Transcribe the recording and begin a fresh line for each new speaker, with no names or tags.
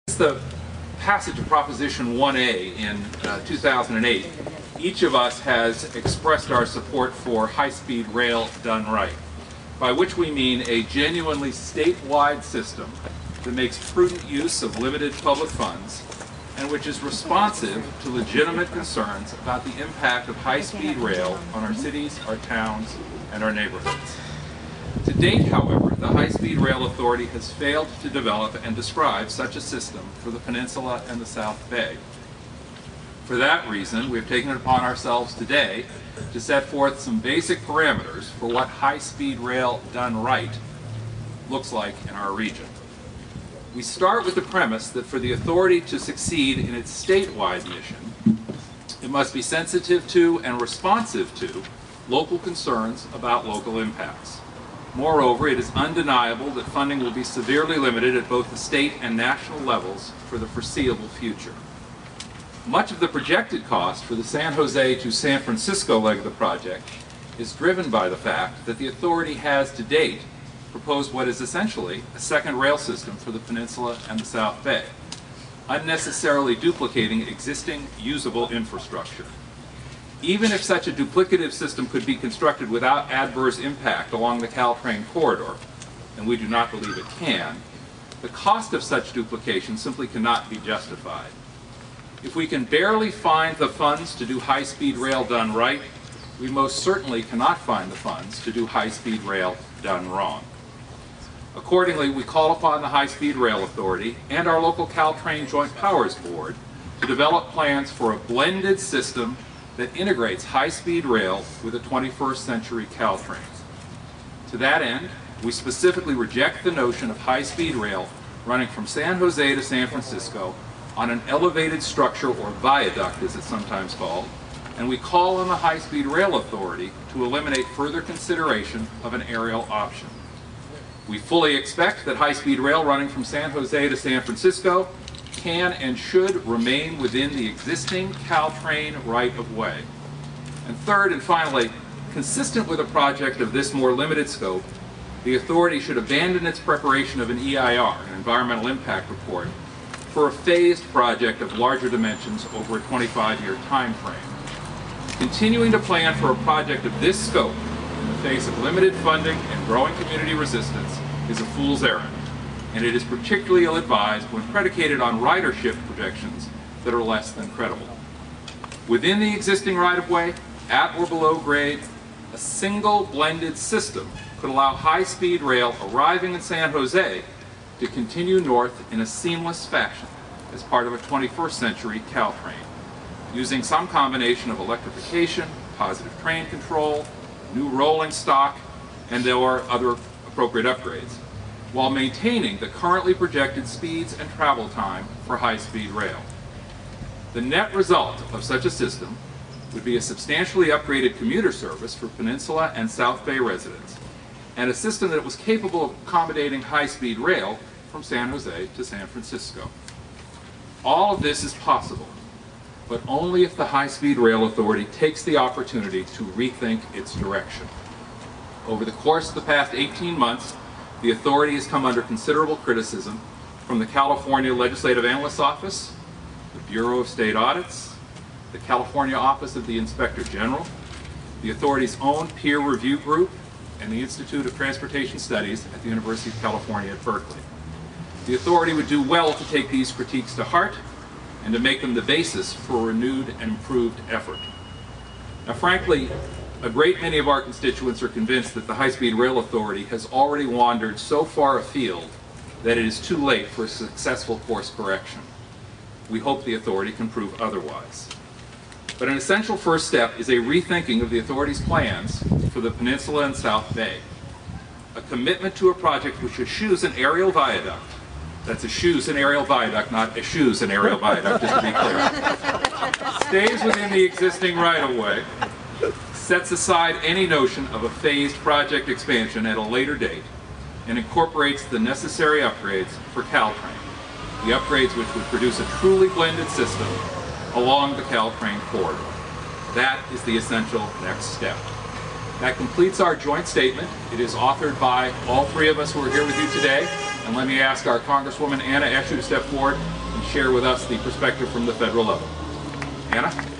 Since the passage of Proposition 1A in 2008, each of us has expressed our support for high-speed rail done right, by which we mean a genuinely statewide system that makes prudent use of limited public funds and which is responsive to legitimate concerns about the impact of high-speed rail on our cities, our towns, and our neighborhoods. To date, however, the High-Speed Rail Authority has failed to develop and describe such a system for the Peninsula and the South Bay. For that reason, we have taken it upon ourselves today to set forth some basic parameters for what high-speed rail done right looks like in our region. We start with the premise that for the authority to succeed in its statewide mission, it must be sensitive to and responsive to local concerns about local impacts. Moreover, it is undeniable that funding will be severely limited at both the state and national levels for the foreseeable future. Much of the projected cost for the San Jose to San Francisco leg of the project is driven by the fact that the authority has to date proposed what is essentially a second rail system for the Peninsula and the South Bay, unnecessarily duplicating existing usable infrastructure. Even if such a duplicative system could be constructed without adverse impact along the CalTrain corridor, and we do not believe it can, the cost of such duplication simply cannot be justified. If we can barely find the funds to do high-speed rail done right, we most certainly cannot find the funds to do high-speed rail done wrong. Accordingly, we call upon the High-Speed Rail Authority and our local CalTrain Joint Powers Board to develop plans for a blended system that integrates high-speed rail with the 21st century CalTrains. To that end, we specifically reject the notion of high-speed rail running from San Jose to San Francisco on an elevated structure, or viaduct as it's sometimes called, and we call on the High-Speed Rail Authority to eliminate further consideration of an aerial option. We fully expect that high-speed rail running from San Jose to San Francisco can and should remain within the existing CalTrain right-of-way. And third and finally, consistent with a project of this more limited scope, the authority should abandon its preparation of an EIR, an environmental impact report, for a phased project of larger dimensions over a 25-year time frame. Continuing to plan for a project of this scope in the face of limited funding and growing community resistance is a fool's errand, and it is particularly ill-advised when predicated on ridership projections that are less than credible. Within the existing right-of-way, at or below grade, a single blended system could allow high-speed rail arriving in San Jose to continue north in a seamless fashion as part of a 21st century CalTrain, using some combination of electrification, positive train control, new rolling stock, and or other appropriate upgrades, while maintaining the currently projected speeds and travel time for high-speed rail. The net result of such a system would be a substantially upgraded commuter service for Peninsula and South Bay residents, and a system that was capable of accommodating high-speed rail from San Jose to San Francisco. All of this is possible, but only if the High-Speed Rail Authority takes the opportunity to rethink its direction. Over the course of the past 18 months, the authority has come under considerable criticism from the California Legislative Analyst's Office, the Bureau of State Audits, the California Office of the Inspector General, the authority's own peer review group, and the Institute of Transportation Studies at the University of California at Berkeley. The authority would do well to take these critiques to heart and to make them the basis for a renewed and improved effort. Now, frankly, a great many of our constituents are convinced that the High-Speed Rail Authority has already wandered so far afield that it is too late for a successful course correction. We hope the authority can prove otherwise. But an essential first step is a rethinking of the authority's plans for the Peninsula and South Bay. A commitment to a project which eschews an aerial viaduct, that's eschews an aerial viaduct, not eschews an aerial viaduct, just to be clear, stays within the existing right-of-way, sets aside any notion of a phased project expansion at a later date, and incorporates the necessary upgrades for CalTrain, the upgrades which would produce a truly blended system along the CalTrain corridor. That is the essential next step. That completes our joint statement. It is authored by all three of us who are here with you today, And let me ask our Congresswoman Anna Eshoo to step forward and share with us the perspective from the federal level. Anna?